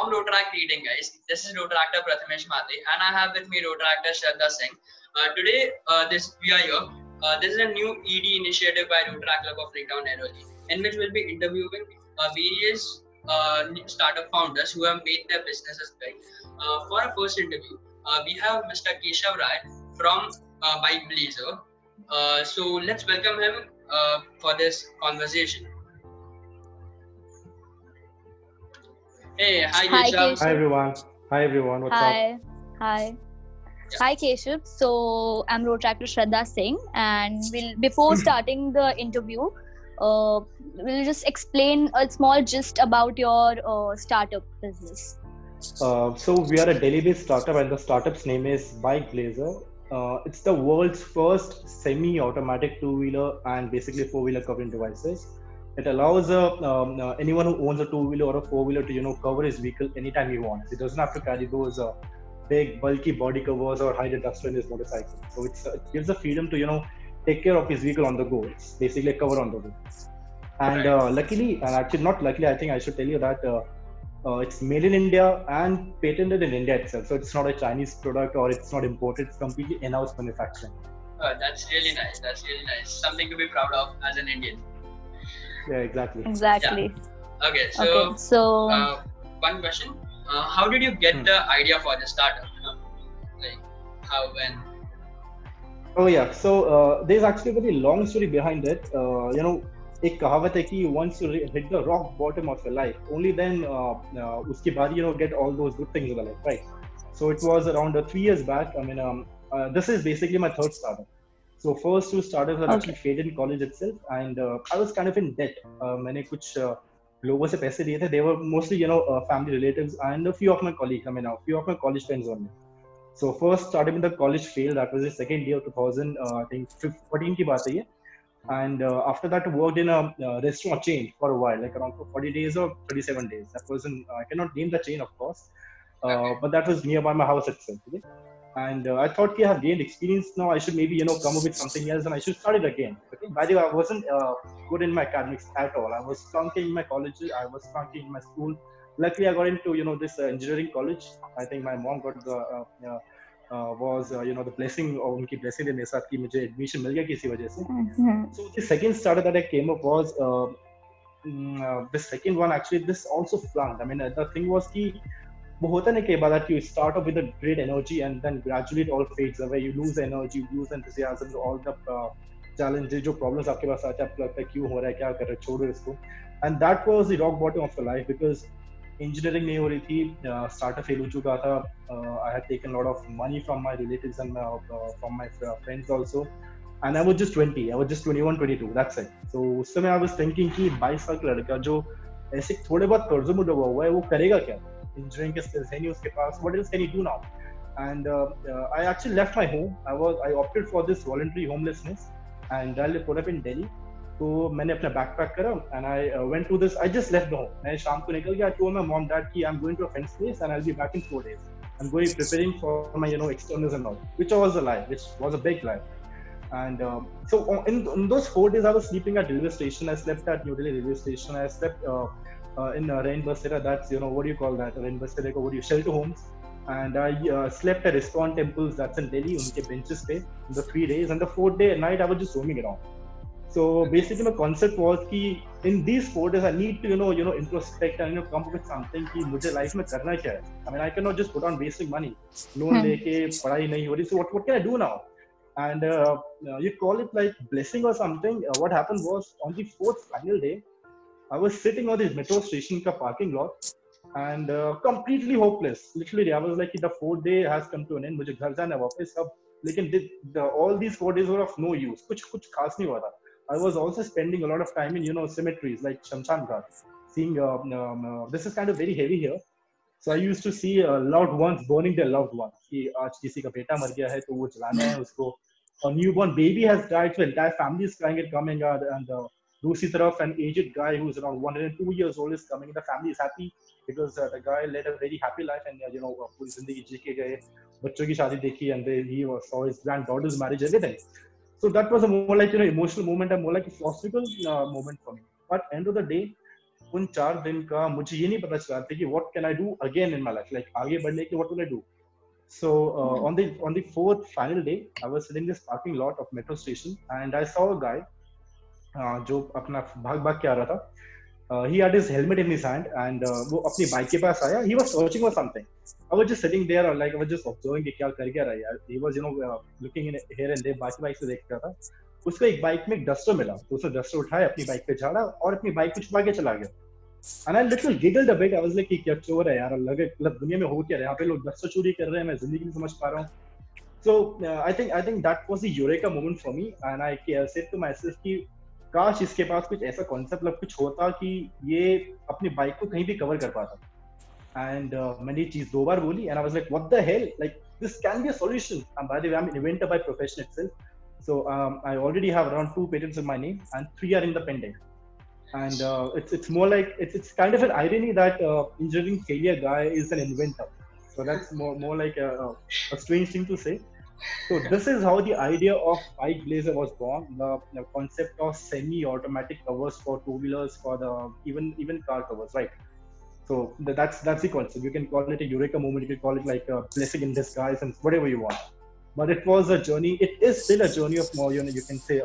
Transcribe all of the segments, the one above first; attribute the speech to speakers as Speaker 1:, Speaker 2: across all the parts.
Speaker 1: from Rotrack Reading, guys. This is Rotractor Prathamesh Mate, and I have with me Rotractor Shraddha Singh. Today, we are here. This is a new ED initiative by Rotrack Club of Freetown Airoli, in which we'll be interviewing various startup founders who have made their businesses big. For our first interview, we have Mr. Keshav Rai from Bike Blazer. So let's welcome him for this conversation. Hey, hi Keshav.
Speaker 2: Hi everyone. What's up?
Speaker 3: Hi. Hi Keshav. So I'm Rotractor Shraddha Singh, and before starting the interview, we'll just explain a small gist about your startup business.
Speaker 2: So we are a Delhi-based startup, and the startup's name is Bike Blazer. It's the world's first semi-automatic two-wheeler and basically four-wheeler covering devices. It allows anyone who owns a two-wheeler or a four-wheeler to cover his vehicle anytime he wants. He doesn't have to carry those big bulky body covers or hide a dust on his motorcycle. So it gives the freedom to take care of his vehicle on the go. It's basically a cover on the go. And luckily, and actually not luckily, I think I should tell you that it's made in India and patented in India itself. So it's not a Chinese product or it's not imported. It's completely in-house manufacturing.
Speaker 1: That's really nice. Something to be proud of as an Indian.
Speaker 2: Yeah, exactly.
Speaker 1: Yeah. Okay, so one question. How did you get the idea for the startup? Like how, when?
Speaker 2: Oh yeah, so there's actually a very long story behind it. एक कहावत है कि once you hit the rock bottom of your life, only then उसके बाद get all those good things in the life, right? So it was around 3 years back. I mean, this is basically my third startup. So first two startups were actually failed in college itself, and I was kind of in debt. मैंने कुछ लोगों से पैसे लिए थे. They were mostly family relatives and a few of my colleagues. I mean, a few of my college friends only. So first startup in the college failed. That was the second year of 2014 की बात है ये. And after that, I worked in a restaurant chain for a while, like around 40 days or 37 days. That was I cannot name the chain, of course, but that was nearby my house itself. Okay? And I thought, I have gained experience now. I should maybe come up with something else, and I should start it again. Okay? By the way, I wasn't good in my academics at all. I was flunking in my college. I was flunking in my school. Luckily, I got into this engineering college. I think my mom got the the blessing और उनकी blessing है मेरे साथ कि मुझे admission मिल गया किसी वजह से. So the second startup that I came up was the second one. Actually, this also flunked. I mean, the thing was कि वो होता नहीं कई बार that you start off with a great energy and then gradually it all fades away. You lose energy, you lose enthusiasm, all the challenges, जो problems आपके पास आते हैं आपको लगता है क्यों हो रहा है, क्या कर रहे हो, छोड़ो इसको. And that was the rock bottom of the life because engineering नहीं हो रही थी, startup fail हो चुका था. I had taken a lot of money from my relatives and from my friends also. And I was just 20. I was just 21, 22. That's it. So उस समय I was thinking कि 22 साल का लड़का जो ऐसे थोड़े बहुत कर्जों में डूबा हुआ है वो करेगा क्या? Engineering के skills है नहीं उसके पास. What else can he do now? And I actually left my home. I opted for this voluntary homelessness and I put up in Delhi. तो मैंने अपना बैकपैक करा and I went to this. I just left the home. मैं शाम को निकल गया. I told my mom dad कि I'm going to a friend's place and I'll be back in 4 days. I'm going preparing for my externals and all, which was a lie, which was a big lie. And so in those 4 days I was sleeping at railway station. I slept at New Delhi railway station. I slept in Rainbasera. That's what do you call that? Rainbasera ko shelter homes. And I slept at ISKCON temples. That's in Delhi. उनके benches पे in the 3 days. And the 4th day at night I was just roaming around. So basically, my concept was कि in these 4 days I need to introspect and come up with something कि मुझे life में करना क्या है. I mean, I cannot just put on wasting money. Loan लेके पढ़ाई नहीं हो रही. So what can I do now? And you call it like blessing or something. What happened was on the 4th final day, I was sitting on this metro station का parking lot and completely hopeless. Literally, I was like the 4th day has come to an end. मुझे घर जाना है वापस अब. लेकिन all these 4 days were of no use. कुछ खास नहीं हुआ था. I was also spending a lot of time in cemeteries like Shamshan Ghat, seeing this is kind of very heavy here. So I used to see loved ones burning their loved ones. कि आज किसी का बेटा मर गया है तो वो जलाना है उसको. A newborn baby has died, so entire family is crying and coming out. And दूसरी तरफ an aged guy who is around 102 years old is coming. The family is happy because the guy led a very happy life and पूरी जिंदगी जी के गए, बच्चों की शादी देखी and he saw his granddaughter's marriage, everything. So that was a more like emotional moment and more like a philosophical moment for me. But end of the day, उन 4 दिन का मुझे ये नहीं पता चला था कि what can I do again in my life, like आगे बढ़ने के what will I do. So on the fourth final day, I was sitting in this parking lot of metro station and I saw a guy जो अपना भाग भाग के आ रहा था. He had his helmet in his hand and वो अपनी bike के पास आया. He was searching for something. I was just sitting there, or like I was just observing कि क्या कर क्या रहा है यार. He was looking in here and there, बाकी बाइक से देख रहा था. उसको एक बाइक में एक डस्टर मिला, तो उसने डस्टर उठाया, अपनी बाइक पे झाड़ा और अपनी बाइक को छुपा के चला गया. And I little giggled a bit. I was like कि क्या चोर है यार, लगे मतलब दुनिया में हो क्या रहा है, यहाँ पे लोग डस्टर चोरी कर रहे हैं, मैं जिंदगी नहीं समझ पा रहा हूँ. So I think that was the eureka moment for me, and I said to myself कि काश इसके पास कुछ ऐसा कॉन्सेप्ट मतलब कुछ होता कि ये अपनी बाइक को कहीं भी कवर कर पाता. एंड मैंने ये चीज 2 बार बोली and I was like what the hell, like this can be a solution. By the way I am an inventor by profession itself, so I already have around 2 patents in my name and 3 are in the pending. And it's more like it's kind of an irony that engineering failure guy is an inventor, so that's more like a strange thing to say. So this is how the idea of Bike Blazer was born. The concept of semi-automatic covers for 2-wheelers, for the even car covers, right? So that's the concept. You can call it a eureka moment. You can call it like a blessing in disguise, and whatever you want. But it was a journey. It is still a journey of more. You can say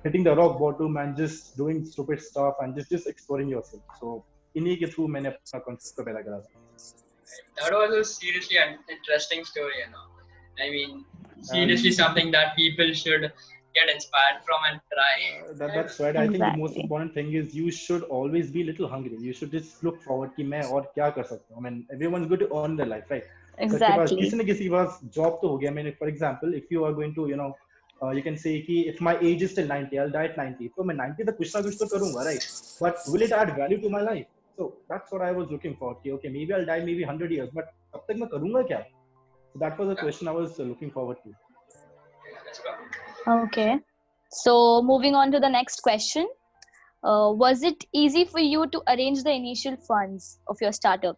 Speaker 2: hitting the rock bottom and just doing stupid stuff and just exploring yourself. So इन्हीं के through मैंने अपना concept को पैदा करा था.
Speaker 1: That was a seriously interesting story, I mean, seriously something that people should get inspired from and try.
Speaker 2: That's right. I think the most important thing is you should always be a little hungry. You should just look forward कि मैं और क्या कर सकता हूँ. I mean, everyone's going to earn their life, right?
Speaker 3: Exactly.
Speaker 2: किसी न किसी के पास job तो हो गया. I mean, for example, if you are going to, you can say कि if my age is still 90, I'll die at 90. So मैं 90 तक कुछ ना कुछ तो करूँगा, right? But will it add value to my life? So that's what I was looking for. Okay, maybe I'll die maybe 100 years, but तब तक मैं करूँगा क्या? So that was the question I was looking forward to.
Speaker 3: Okay. So moving on to the next question. Was it easy for you to arrange the initial funds of your startup?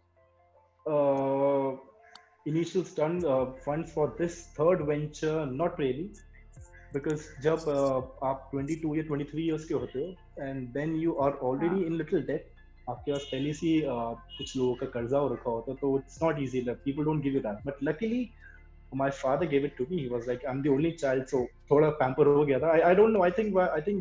Speaker 2: Initial funds for this third venture, not really. Because जब आप 22 या 23 years के होते हो and then you are already in little debt, आपके पास पहले से कुछ लोगों का कर्जा हो रखा होता है, तो it's not easy. That people don't give you that. But luckily, my father gave it to me. He was like, I'm the only child, so थोड़ा pamper हो गया था. I don't know. I think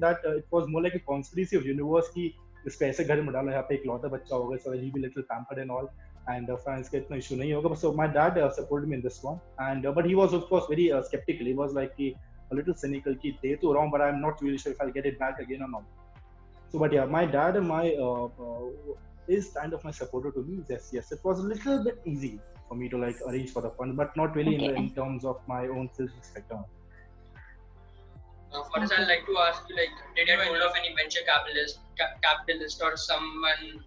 Speaker 2: that it was more like a conspiracy of universe कि इसको ऐसे घर में डालो, यहाँ पे एक लौता बच्चा होगा, so he'll be little pampered and all. And finance का इतना issue नहीं होगा. So my dad supported me in this one. And but he was of course very skeptical. He was like a little cynical कि दे तो रहा हूँ, but I'm not really sure if I'll get it back again or not. So, but yeah, my dad and my is kind of my supporter to me. Yes, it was a little bit easy for me to like arrange for the fund, but not really in terms of my own self-respect.
Speaker 1: For this, I'd like to ask you, like, did you hold of any venture capitalist or someone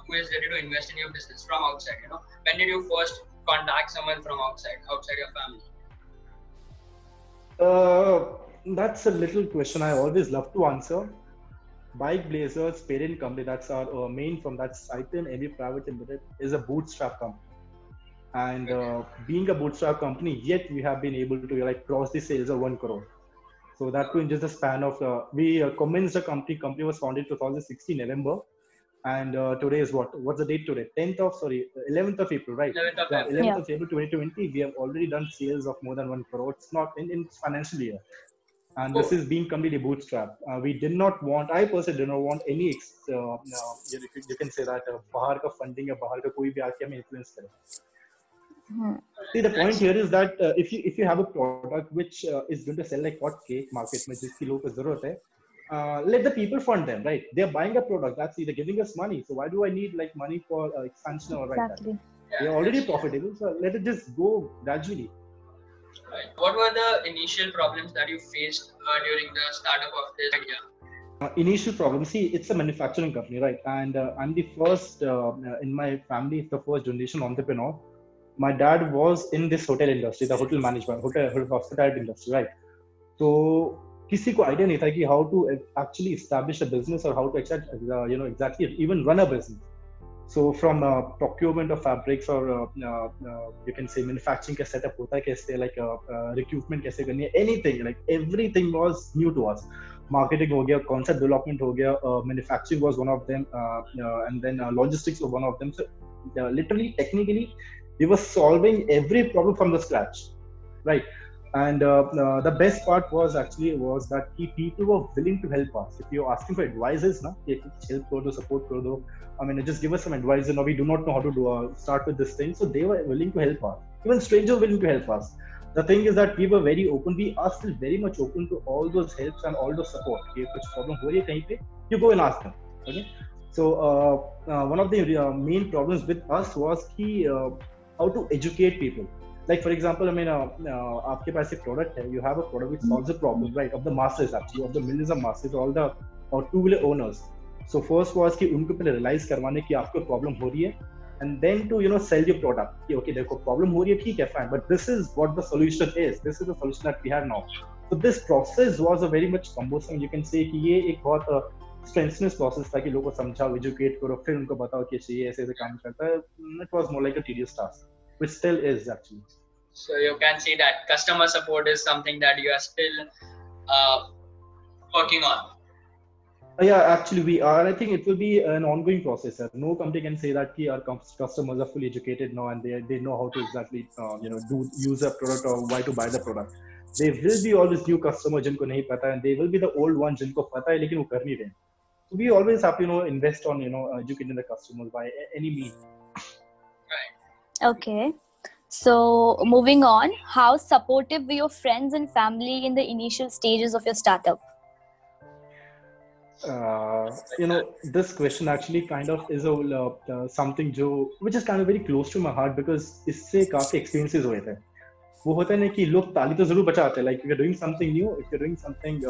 Speaker 1: who is ready to invest in your business from outside? When did you first contact someone from outside your family?
Speaker 2: That's a little question I always love to answer. Bike Blazer's parent company, that's our main firm, that's Titan ME Private Limited, is a bootstrap company. And being a bootstrap company, yet we have been able to like cross the sales of 1 crore. So that too in just a span of, we commenced the company. Company was founded 2016 November. And today is what's the date today? 11th of April, right? 11th of April 2020, we have already done sales of more than 1 crore. It's not in financial year. And this is being completely bootstrapped. We did not want, I personally did not want any, you can say that, bahar ka funding ya bahar ka koi bhi aake hame influence kare. See, the point here is that if you have a product which is going to sell like hot cake market mein jiski log ko zarurat hai, let the people fund them, right? They're buying a product, that's it, they're giving us money. So why do I need like money for expansion or like that? They're already profitable, so let it just go gradually.
Speaker 1: Right. What were the initial problems that you faced during the startup of this idea?
Speaker 2: Initial problem, see, it's a manufacturing company, right? And I'm the first in my family, it's the first generation entrepreneur. My dad was in this hotel industry, the hotel management, hospitality industry, right? So किसी को idea नहीं था कि how to actually establish a business or how to exactly even run a business. So from procurement of fabrics or you can say manufacturing का setup होता है कैसे, like recruitment कैसे करनी है, anything, like everything was new to us. marketing हो गया, concept development हो गया, manufacturing was one of them, and then logistics was one of them. So literally, technically, we were solving every problem from the scratch, right? And the best part was that people were willing to help us. If you're asking for advices, na, कि कुछ help कर दो, support कर दो, I mean, just give us some advice. You know, we do not know how to do start with this thing, so they were willing to help us. Even strangers were willing to help us. The thing is that we were very open. We are still very much open to all those helps and all those support. If कुछ problem हो रही है कहीं पे, you go and ask them. Okay. So one of the main problems with us was how to educate people. Like for example, I mean, आपके पास एक product है, you have a product which solves a problem, right, of the masses actually, of the millions of masses, all the two-wheeler owners. So first was कि उनको पहले realize करवाने की आपको problem हो रही है, and then to sell your product. कि okay, देखो problem हो रही है, ठीक है, fine, but this is what the solution is. This is the solution that we have now. So this process was a very much cumbersome. You can say कि ये एक बहुत strenuous process था कि लोगों को समझाओ, educate करो, फिर उनको बताओ कि ये ऐसे ऐसे काम करता है. It was more like a tedious task, which still is actually.
Speaker 1: So you can see that customer support is something that you are still working on.
Speaker 2: Yeah, actually we are. I think it will be an ongoing process. No company can say that our customers are fully educated now and they know how to exactly use a product or why to buy the product. There will be always new customers जिनको नहीं पता, and there will be the old ones जिनको पता है लेकिन वो कर नहीं रहे. So we always have to invest on educating the customers by any means.
Speaker 1: Right.
Speaker 3: Okay. So moving on, how supportive were your friends and family in the initial stages of your startup?
Speaker 2: This question actually kind of is something which is kind of very close to my heart because इससे काफी experiences हुए थे. वो होता है ना कि लोग ताली तो जरूर बजाते हैं, like if you're doing something new, if you're doing something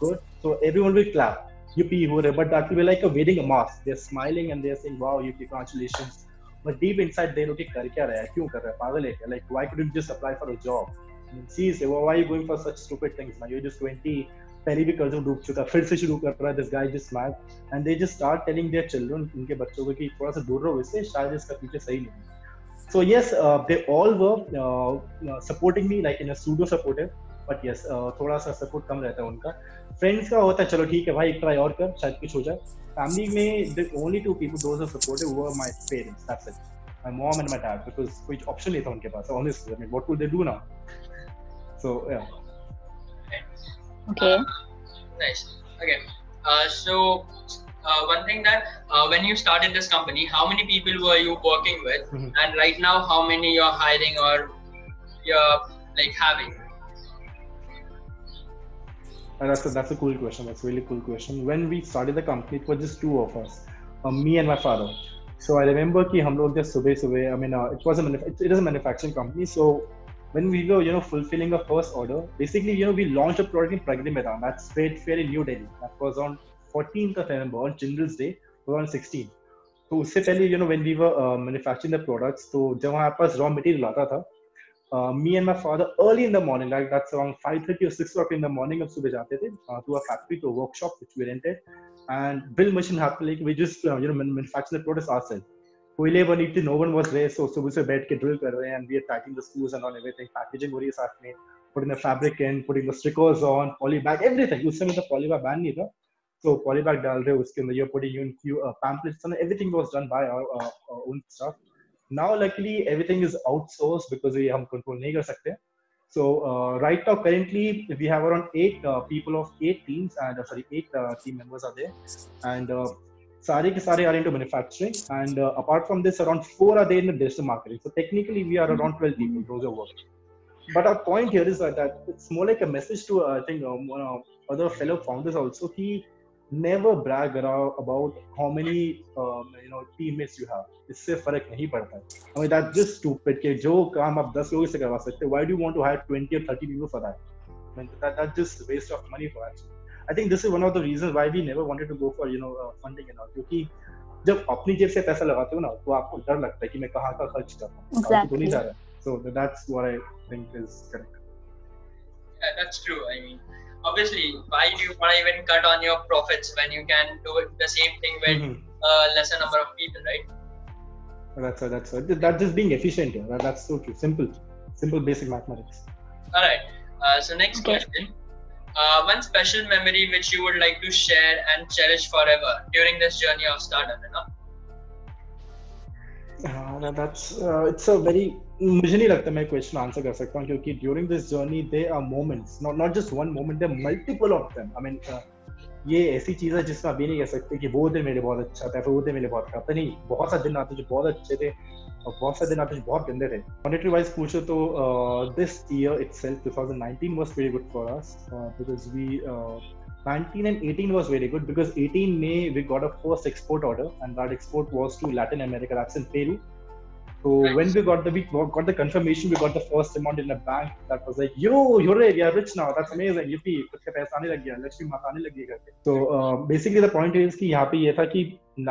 Speaker 2: good, so everyone will clap, yippee, hooray, but that will be like a wearing a mask. They're smiling and they're saying, wow, you congratulations. But deep inside they know कि कर क्या रहा है, क्यों कर रहा है, पागल है क्या, like why couldn't you just apply for a job? I mean, seriously, why are you going for such stupid things now? You're just 20, पहले भी कर्ज में डूब चुका, फिर से शुरू कर रहा है, this guy just mad, and they just start telling their children, उनके बच्चों को कि थोड़ा सा दूर रहो इससे, शायद इसका फ्यूचर सही नहीं. So yes, they all were supporting me like in a pseudo supportive, but yes, थोड़ा सा support कम रहता है उनका. Friends का होता है चलो ठीक है भाई एक ट्राई और कर, शायद कुछ हो जाए. Family में the only two people those are supportive were my parents. That's it. My mom and my dad, because कोई option नहीं था उनके पास. Honestly, I mean, what would they do now? So yeah.
Speaker 3: Okay.
Speaker 1: Nice. Okay. So one thing that when you started this company, how many people were you working with, and right now how many you're hiring or you're like having?
Speaker 2: That's a cool question. That's a really cool question. When we started the company, it was just two of us, me and my father. So I remember कि हम लोग जब सुबह, I mean, it is a manufacturing company. So when we were, fulfilling our first order, basically, we launched a product in Pragati Maidan. That's Trade Fair in New Delhi. That was on 14th of November, on Children's Day, 2016. तो उससे पहले, when we were manufacturing the products, तो जब हमारे पास raw material आता था, me and my father early in the morning, like that's around 5:30 or 6 o'clock in the morning, हम सुबह जाते थे to a factory, to a workshop which we rented, and drill machine happened, like we just manufacture the products ourselves. कोयले बनी थी, no one was there, so सुबह से बैठ के drill कर रहे हैं, and we are tightening the screws and all everything, packaging हो रही है साथ में, putting the fabric in, putting the stickers on, polybag, everything. उस समय तो polybag ban नहीं था, so polybag डाल रहे हो उसके अंदर, you're putting in few pamphlets, and everything was done by our own stuff. Now luckily everything is outsourced because we हम control नहीं कर सकते. So right now currently we have around 8 people of 8 teams, and 8 team members are there, and सारे के सारे are into manufacturing, and apart from this around 4 are there in the digital marketing. So technically we are around 12 people, those are working. But our point here is that it's more like a message to I think other fellow founders also, कि never brag about how many teammates you have. इससे फर्क नहीं पड़ता है. I mean, that's just stupid कि जो काम आप 10 लोगों से करवा सकते, why do you want to hire 20 or 30 people for that? I mean, that's just waste of money for us. I think this is one of the reasons why we never wanted to go for funding and all, क्योंकि जब अपनी जेब से पैसा लगाते हो ना, तो आपको डर लगता है कि मैं कहाँ का खर्च कर रहा हूँ, तो नहीं जा रहा. So that's what I think is correct.
Speaker 1: Yeah, that's true. I mean, obviously, why do you want to even cut on your profits when you can do the same thing with lesser number of people, right?
Speaker 2: That's just being efficient. That's so true. Simple basic mathematics.
Speaker 1: All right. So next question. one special memory which you would like to share and cherish forever during this journey of startup, you know?
Speaker 2: It's a very, मुझे नहीं लगता मैं question answer कर सकता हूँ क्योंकि during this journey they are moments, not just one moment, there multiple of them. I mean ये ऐसी चीज है जिसमें अभी नहीं कह सकते कि वो दिन मेरे बहुत अच्छा था, फिर वो दिन मेरे बहुत खराब था। नहीं, बहुत सारे दिन आते जो बहुत अच्छे थे और बहुत सारे दिन आते जो बहुत गंदे थे। मॉनेटरी वाइज पूछो तो this year itself 2019 was very good for us because we 19 and 18 was very good because 18 May we got a first export order and that export was to Latin America, that's in Peru. So when we got the confirmation, we got the first amount in a bank that was like, yo, you're rich now, that's amazing, yippee, कुछ का पैसा आने लग गया, लक्ष्मी माता आने लगी करके। So basically the point is कि यहाँ पे ये था कि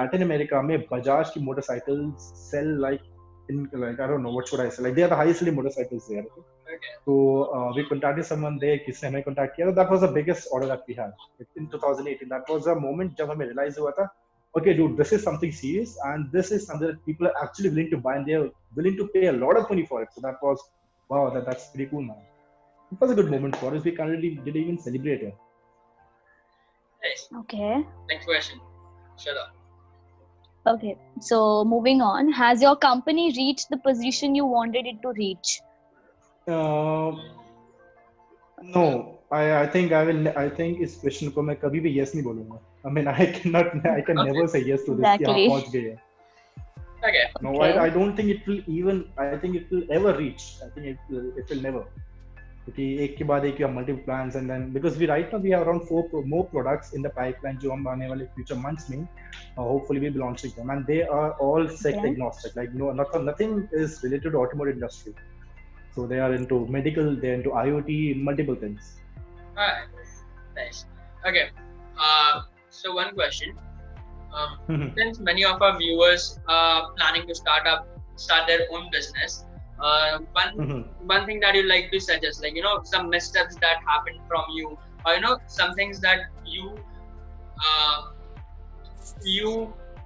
Speaker 2: Latin America में Bajaj की motorcycles sell like I don't know what should I say, like they are the highest selling motorcycles there.
Speaker 1: Okay.
Speaker 2: So we contacted someone there, किसने हमें contact किया, that was the biggest order that we had in 2018. That was a moment जब हमें realize हुआ था, okay dude, this is something serious and this is something that people are actually willing to buy and they're willing to pay a lot of money for it. So that was, wow, that's pretty cool, man. It was a good moment for us. We can't really didn't even celebrate it.
Speaker 1: Nice.
Speaker 3: Okay.
Speaker 1: Next question. Shut up.
Speaker 3: Okay. So moving on, has your company reached the position you wanted it to reach?
Speaker 2: No. I think इस question को मैं कभी भी yes नहीं बोलूँगा. I mean, I can never say yes to this.
Speaker 3: Exactly.
Speaker 2: यहाँ पहुँच गए हैं.
Speaker 1: Okay.
Speaker 2: No,
Speaker 3: Okay.
Speaker 2: I don't think it will even. I think it will ever reach. I think it will never. क्योंकि एक के बाद एक multiple plans and then because right now we have around 4 more products in the pipeline जो हम आने वाले future months में hopefully we'll be launching them and they are all sector agnostic, like nothing is related to automotive industry, so they are into medical, they're into IoT, multiple things.
Speaker 1: Alright. Nice. Okay. So one question. Since many of our viewers are planning to start their own business, one thing that you like to suggest, like, you know, some missteps that happened from you, or you know, some things that you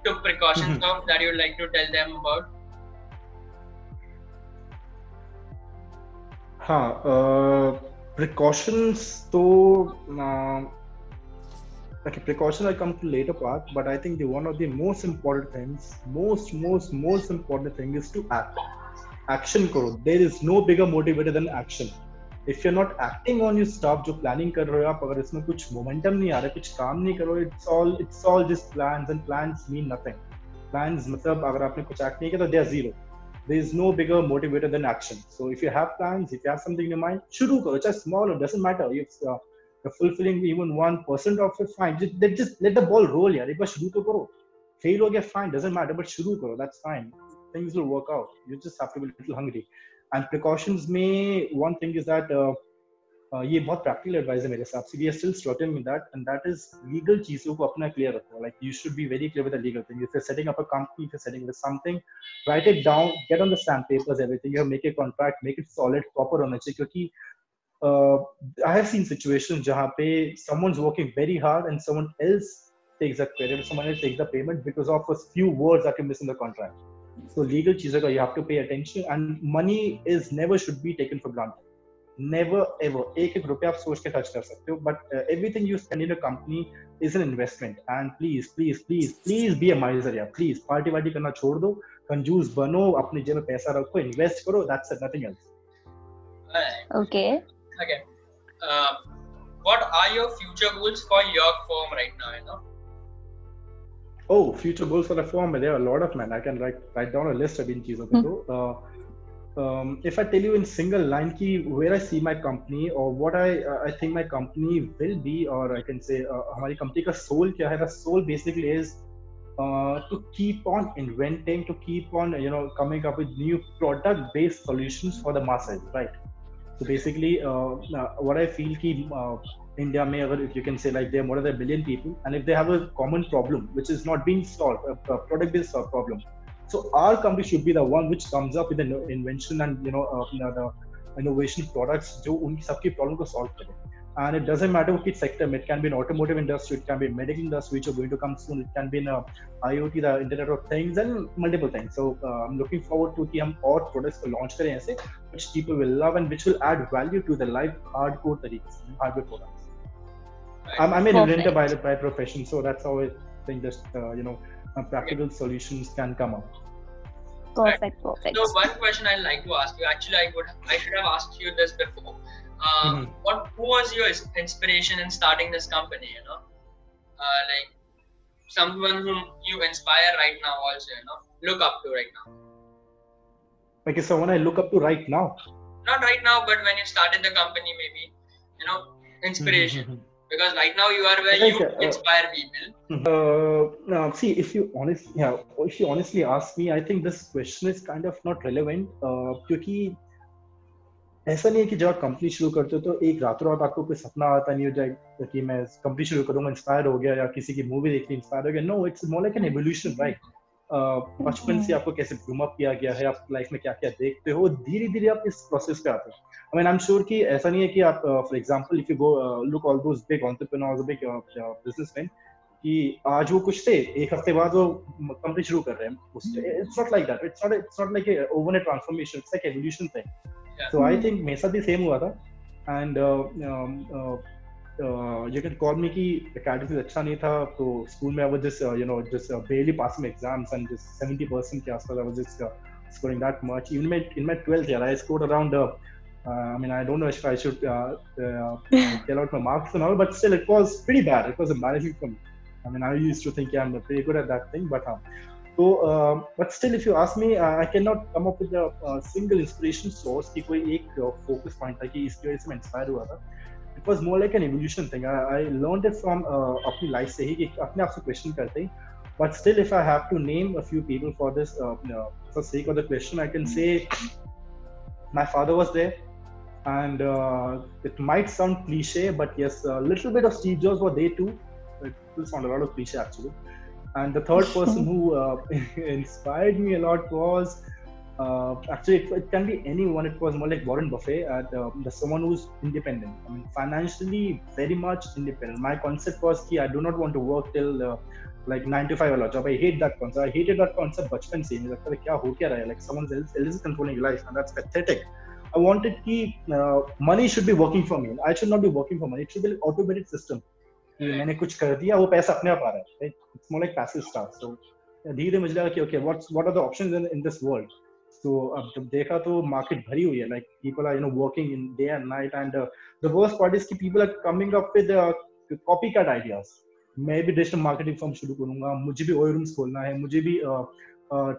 Speaker 1: took precautions of that you'd like to tell them about.
Speaker 2: Precautions तो okay, precautions will come to later part, but I think one of the most important things, most important thing is to act. Action करो. There is no bigger motivator than action. If you're not acting on your stuff, जो planning कर रहे हो आप, अगर इसमें कुछ momentum नहीं आ रहा, कुछ काम नहीं करो, it's all just plans and plans mean nothing. Plans मतलब अगर आपने कुछ act नहीं किया तो they are zero. There is no bigger motivator than action. So if you have plans, if you have something in your mind, शुरू करो. Just small, it doesn't matter. If you're fulfilling even 1% of it, fine. Just let the ball roll, यार. एक बार शुरू तो करो. Fail हो गया, fine, doesn't matter. But शुरू करो, that's fine. Things will work out. You just have to be a little hungry. And precautions में one thing is that ये बहुत practical advice है मेरे हिसाब से. We are still struggling with that, and that is legal चीजों को अपना clear रखो. Like you should be very clear with the legal thing. If you're setting up a company, if you're setting up something, write it down, get on the stamp papers, everything. You have make a contract, make it solid, proper होना चाहिए. क्योंकि I have seen situations जहाँ पे someone's working very hard and someone else takes the credit, someone else takes the payment because of a few words that you miss in the contract. So legal चीजों का you have to pay attention, and money is never should be taken for granted. Never ever. एक रुपया आप सोच के खर्च कर सकते हो, but everything you spend in a company is an investment. And please be a miser, यार. Please party वार्टी करना छोड़ दो, कंजूस बनो, अपनी जेब में पैसा रखो, invest करो. That's it, nothing else.
Speaker 3: Okay.
Speaker 1: Okay. What are your future goals for your firm right now? You know.
Speaker 2: Oh, future goals for the firm. There are a lot of, man. I can write down a list of इन चीजों को. तो if I tell you in single line ki where I see my company or what I think my company will be, or I can say हमारी company का soul क्या है? The soul basically is to keep on inventing, to keep on coming up with new product-based solutions for the masses, right? So basically, what I feel ki India में अगर if you can say like there are more than 1 billion people, and if they have a common problem which is not being solved, a product-based problem. So our company should be the one which comes up with an invention and the innovation products जो उनकी सबकी problem को solve करे. And it doesn't matter which sector. It can be an automotive industry, it can be a medical industry which are going to come soon. It can be in IoT, the Internet of Things, and multiple things. So I'm looking forward to कि हम और products को launch करें ऐसे which people will love and which will add value to the life hardcore तरीके से hardware products. I'm an inventor
Speaker 3: Perfect.
Speaker 2: by profession, so that's how I think that practical solutions can come up.
Speaker 1: Right.
Speaker 3: Perfect. Perfect.
Speaker 1: So one question I'd like to ask you. Actually, I should have asked you this before. Who was your inspiration in starting this company? Like someone whom you inspire right now, also look up to right now.
Speaker 2: Okay, so when I look up to right now,
Speaker 1: Not right now, but when you started the company, maybe inspiration. Because right now you are where you inspire people.
Speaker 2: See, if you honestly ask me, I think this question is kind of not relevant. क्योंकि ऐसा नहीं है कि जब आप company शुरू करते हो तो एक रातों रात आपको कोई सपना आता नहीं हो जाए कि मैं कंपनी शुरू करूंगा, इंस्पायर हो गया, या किसी की मूवी देख के इंस्पायर हो गया. No, it's more like an evolution, right? बचपन से आपको कैसे ग्रूम अप किया गया है, आप लाइफ में क्या क्या देखते हो, धीरे धीरे आप इस प्रोसेस पे आते हो. I mean, I am sure कि ऐसा नहीं है कि आप for example if you go look all those big entrepreneurs, big businessman, कि आज वो कुछ थे, एक हफ्ते बाद वो कंपनी शुरू कर रहे हैं. It's not like that. It's not like overnight transformation. It's like evolution thing. So I think मेरे साथ भी सेम हुआ था. And you can call me कि academics अच्छा नहीं था, तो स्कूल में I was just barely passing exams and just 70% के आसपास I was just scoring that much. Even in my 12th year, I scored around. I mean, I don't know if I should tell out my marks and all, but still, it was pretty bad. It was embarrassing for me. I mean, I used to think I'm pretty good at that thing, but So, but still, if you ask me, I cannot come up with a single inspiration source कि कोई एक focus point था कि इसकी वजह से मैं inspire हुआ था. It was more like an evolution thing. I learned it from अपनी life से ही कि अपने आप से question करते ही. But still, if I have to name a few people for this, for sake of the question, I can say my father was there, and it might sound cliche, but yes, a little bit of Steve Jobs were there too. It will sound a lot of cliche actually. And the third person who inspired me a lot was actually it can be anyone. It was more like Warren Buffett, someone who's independent. I mean, financially very much independent. My concept was कि I do not want to work till like 9 to 5 वाला job. I hate that concept. I hated that concept बचपन से. मुझे लगता था क्या हो क्या रहा है? Like someone else is controlling your life, and that's pathetic. I wanted कि money should be working for me. I should not be working for money. It should be like automated system. कि मैंने कुछ कर दिया, वो पैसा अपने आप आ रहा है. It's more like passive stuff. So धीरे मुझे लगा कि okay, what are the options in this world? So अब जब देखा तो market भरी हुई है. Like people are working in day and night, and the worst part is कि people are coming up with copycat ideas. मैं भी digital marketing firm शुरू करूँगा, मुझे भी oil rooms खोलना है, मुझे भी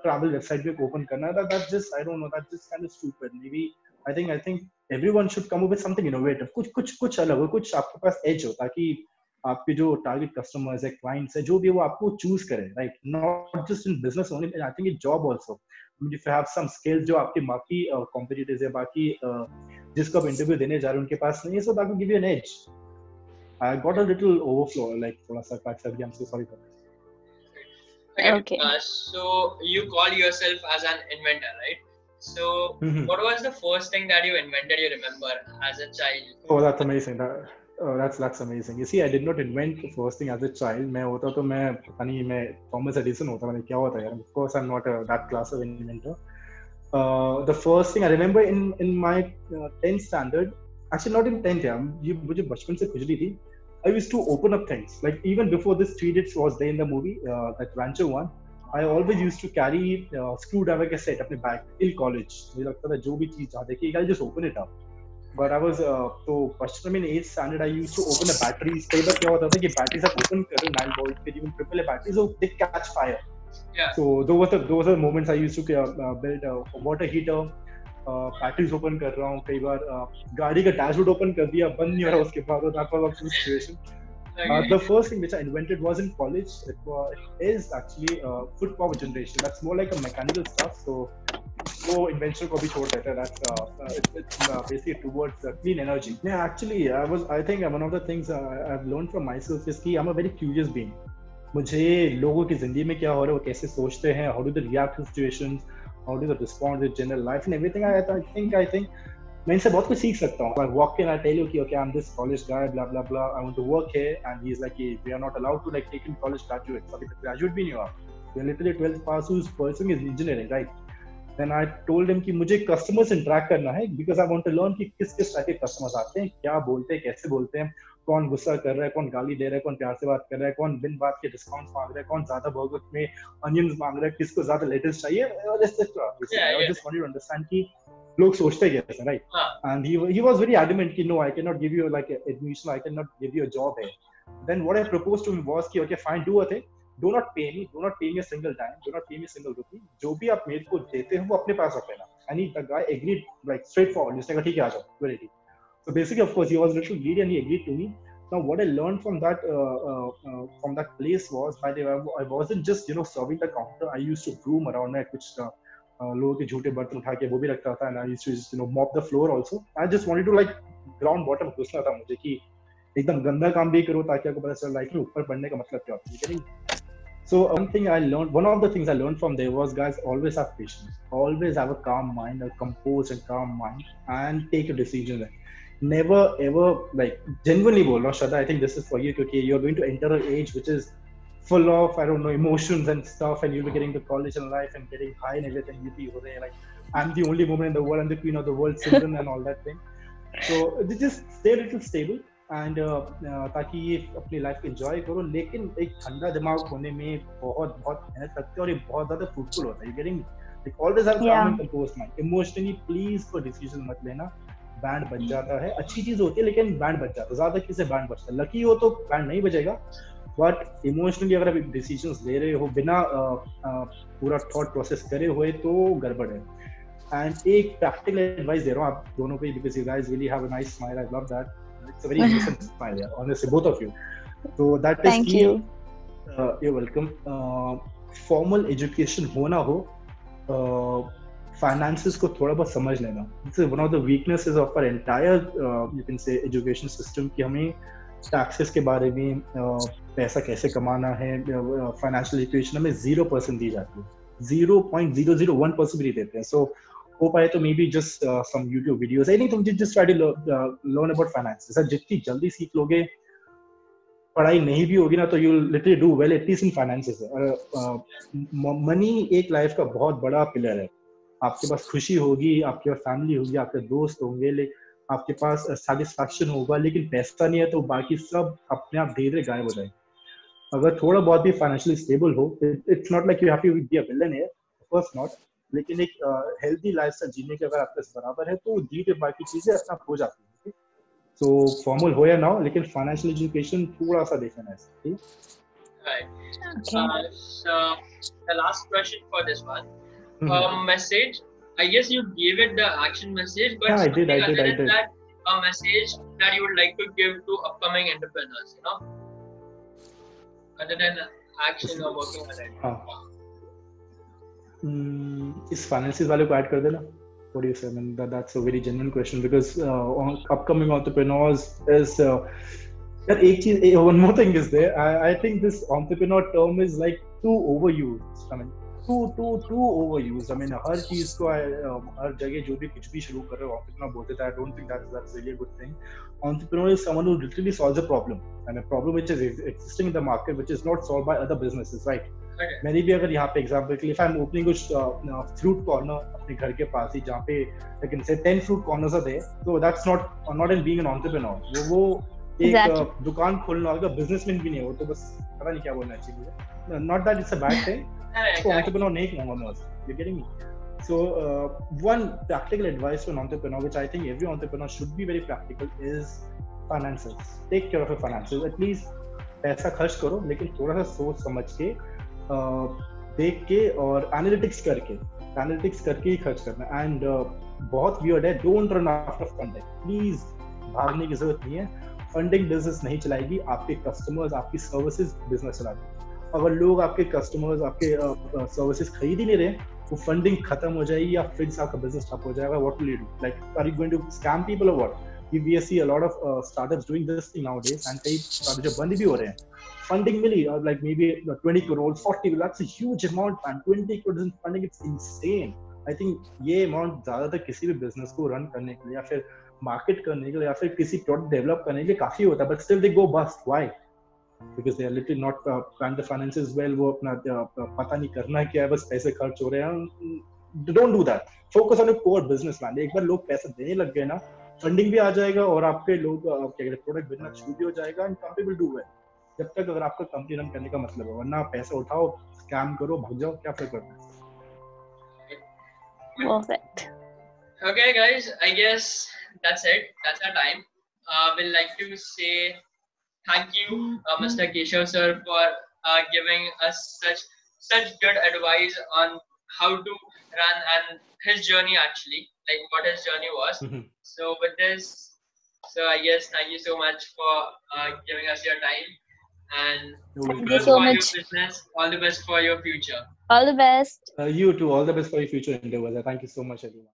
Speaker 2: travel website भी open करना है. That's just, I don't know, that's just kind of stupid. Maybe I think everyone should come up with something innovative. कुछ अलग हो, कुछ आपके पास edge हो, ताकि आपके जो टारगेट कस्टमर्स है, क्लाइंट्स है, जो भी वो आपको चूज करें, right? Not just in business only, I think in job also. If you have some skills जो आपके बाकी कॉम्पिटिटर्स है, बाकी जिसको आप इंटरव्यू देने जा रहे हैं उनके पास नहीं है, so that will give you an edge. I got a little overflow, like थोड़ा सा काट सा गया. I am so sorry for that.
Speaker 1: Okay. So you call yourself as an inventor, right? So what was the first thing that you invented, you remember, as a child?
Speaker 2: Oh, that's amazing. That's amazing. You see, I did not invent the first thing as a child. मैं होता तो मैं पता नहीं, मैं Thomas Edison होता, मैंने क्या होता यार. Of course, I'm not that class of inventor. The first thing I remember in my 10th standard, actually not in 10th यार, ये मुझे बचपन से खुजली थी. I used to open up things. Like even before this Three Idiots was there in the movie, that Rancher one, I always used to carry screwdriver के set अपने bag till college. मुझे लगता था जो भी चीज जहाँ देखी, I'll just open it up. But I was so बचपन में in 8th standard, I used to open the batteries. कई बार क्या होता था कि batteries आप open कर रहे हो 9 volt पे, even triple A batteries, so they catch fire.
Speaker 1: Yeah.
Speaker 2: So those were the moments I used to build a water heater. Batteries open कर रहा हूँ, कई बार गाड़ी का dashboard open कर दिया, बंद नहीं हो रहा उसके बाद. That was the situation. The first thing which I invented was in college. It is actually food power generation. That's more like a mechanical stuff. So वो invention को भी छोड़ देता है. That's it's basically towards clean energy. Yeah, actually, I think one of the things I've learned from myself is कि I'm a very curious being. मुझे लोगों की जिंदगी में क्या हो रहा है, वो कैसे सोचते हैं, how do they react to situations, how do they respond to general life and everything. I think मैं इनसे बहुत कुछ सीख सकता हूँ. I walk in, I tell you कि okay, I'm this college guy, blah blah blah, I want to work here, and he's like, we are not allowed to like take in college graduates. अभी तक graduate भी नहीं हुआ. You're literally 12th pass who's pursuing his engineering, right? Then I told him कि मुझे customers interact करना है, because I want to learn कि किस किस टाइप के customers आते हैं, क्या बोलते हैं, कैसे बोलते हैं, कौन गुस्सा कर रहा है, कौन गाली दे रहा है, कौन प्यार से बात कर रहा है, कौन बिन बात के डिस्काउंट मांग रहा है, कौन ज्यादा बर्गर में अनियंस मांग रहा है, किसको ज्यादा लेटेस्ट चाहिए, I just wanted to understand कि लोग सोचते कैसे, right? And he was very adamant कि no, I cannot give you like admission, I cannot give you a job here. Then what I proposed to him was कि okay fine, do a thing, do not pay me a single dime, do not pay me a single rupee, जो भी आप मेरे को देते हो वो अपने पास रख लेना. And the guy agreed like straightforward. उसने कहा ठीक है आ जाओ, very ठीक. So basically, of course, he was a little greedy and he agreed to me. Now, what I learned from that place was, by the way, I wasn't just serving the counter. I used to broom around. मैं कुछ लोगों के झूठे बर्तन उठा के वो भी रखता था, and I used to just mop the floor also. I just wanted to like ground bottom घुसना था मुझे कि एकदम गंदा काम भी करो ताकि आपको पता चले लाइफ में ऊपर बढ़ने का मतलब क्या होता है. So one of the things I learned from there was, guys, always have patience, always have a calm mind, a composed and calm mind, and take a decision. Never ever, like, genuinely bol raha Shraddha, I think this is for you because you're going to enter an age which is full of, I don't know, emotions and stuff, and you'll be getting to college and life and getting high and everything. You'll be over there like, I'm the only woman in the world, I'm the queen of the world, children and all that thing. So just stay a little stable and ताकि ये अपनी life को enjoy करो, लेकिन एक ठंडा दिमाग होने में बहुत मेहनत लगती है और ये बहुत ज्यादा फ्रूटफुल होता है. You getting like always have calm and composed mind. Emotionally please कोई डिसीजन मत लेना. बैंड बज जाता है, अच्छी चीज होती है लेकिन बैंड बज जाता है, ज्यादा किसी से बैंड बजता है. लकी हो तो बैंड नहीं बजेगा, बट इमोशनली अगर आप डिसीजंस ले रहे हो बिना पूरा थॉट प्रोसेस करे हुए तो गड़बड़ है. एंड एक प्रैक्टिकल एडवाइस दे रहा हूँ आप दोनों को, because you guys really have a nice smile, I love that. It's a very innocent smile, yeah, honestly, both of you. So that is
Speaker 3: Thank you.
Speaker 2: You're welcome. Formal education हो ना हो, finances को थोड़ा बहुत समझ लेना. This is one of the weaknesses of our entire, you can say, education system कि हमें taxes के बारे में, पैसा कैसे कमाना है, financial education हमें 0% दी जाती है. 0.001% भी देते हैं. So हो पाए तो maybe just some YouTube videos, I think तुम just try to learn about finance. Sir जितनी जल्दी सीख लोगे, पढ़ाई नहीं भी होगी ना तो you literally do well at least in finances. Money एक लाइफ का बहुत बड़ा पिलर है. आपके पास खुशी होगी, आपके पास फैमिली होगी, आपके दोस्त होंगे, आपके पास सेटिस्फैक्शन होगा, लेकिन पैसा नहीं है तो बाकी सब अपने आप धीरे गायब हो जाएगा. अगर थोड़ा बहुत भी फाइनेंशियली स्टेबल हो, it's not like you have to be a billionaire, of course not, लेकिन एक हेल्दी लाइफस्टाइल जीने के अगर आपके बराबर है तो धीरे बाकी चीजें अपना हो जाती है. सो फॉर्मल हो या ना हो, लेकिन फाइनेंशियल एजुकेशन थोड़ा सा देखना है. ठीक
Speaker 1: है. So the last question for this one, message. I guess you gave it the action message, but
Speaker 2: yeah, I did.
Speaker 1: That a message that you would like to give to upcoming entrepreneurs, other than action or working on it.
Speaker 2: इस finances वाले को add कर देना. What do you say? I mean, that's a very genuine question because upcoming entrepreneurs is एक चीज, one more thing is there. I think this entrepreneur term is like too overused. I mean, too overused. I mean, हर चीज को हर जगह जो भी कुछ भी शुरू कर रहे हो entrepreneur बोलते थे. I don't think that's really a good thing. Entrepreneur is someone who literally solves a problem, and a problem which is existing in the market which is not solved by other businesses, right? मैंने भी अगर यहाँ पे example के लिए, I'm opening कुछ fruit corner अपने घर के पास ही जहाँ पे लेकिन से 10 फ्रूट कॉर्नर्स आते हैं, तो that's not in being an entrepreneur. वो एक दुकान खोलना होगा, बिजनेसमैन भी नहीं है वो, तो बस पता नहीं क्या बोलना चाहिए. Not that it's a bad thing. तो entrepreneur नहीं कहूँगा मैं. You're getting me? So one practical advice to an entrepreneur, which I think every entrepreneur should be very practical, is finances. Take care of your finances. At least पैसा खर्च करो, लेकिन थोड़ा सा सोच समझ के, देख के और एनालिटिक्स करके ही खर्च करना. एंड बहुत वियर्ड है, don't run after funding. Please भागने की जरूरत नहीं है. फंडिंग बिजनेस नहीं चलाएगी, आपके कस्टमर्स, आपकी सर्विसेज बिजनेस चलाएगी. अगर लोग आपके कस्टमर्स, आपके सर्विसेज खरीद ही नहीं रहे, वो फंडिंग खत्म हो जाएगी या फिर से आपका बिजनेस ठप हो जाएगा. What will you do? Like are you going to scam people और what? We see a lot of startups doing this thing nowadays, and कई startups जो बंद भी हो रहे हैं. Funding milli, like maybe 20 crores, 40 crores, that's a huge amount, and 20 crores in funding, it's insane. I think ये amount ज़्यादातर किसी भी business को run करने के लिए या फिर market करने के लिए या फिर किसी product develop करने के लिए काफी होता है, but still they go bust. Why? Because they are literally not planned the finances well. वो अपना पता नहीं करना क्या है, बस पैसे खर्च हो रहे हैं. Don't do that. Focus on your core business, man. एक बार लोग पैसे देने लग गए ना, फंडिंग भी आ जाएगा और आपके लोग क्या कहते हैं प्रोडक्ट बिजनेस शुरू भी हो जाएगा and company will do well. जब तक अगर आपका कंपनी रन करने का मतलब है, वरना पैसा उठाओ, स्कैम करो, भाग जाओ, क्या फर्क पड़ता है।
Speaker 3: Perfect.
Speaker 1: Okay, guys, I guess that's it. That's our time. We'd like to say thank you, Mr. Keshav sir, for giving us such good advice on how to run and his journey actually, like what his journey was. So with this, so I guess thank you so much for giving us your time, and
Speaker 3: Thank you
Speaker 1: good
Speaker 3: so
Speaker 1: for
Speaker 3: much.
Speaker 1: your business. All the best for your future.
Speaker 3: All the best.
Speaker 2: You too. All the best for your future endeavors. Thank you so much, everyone.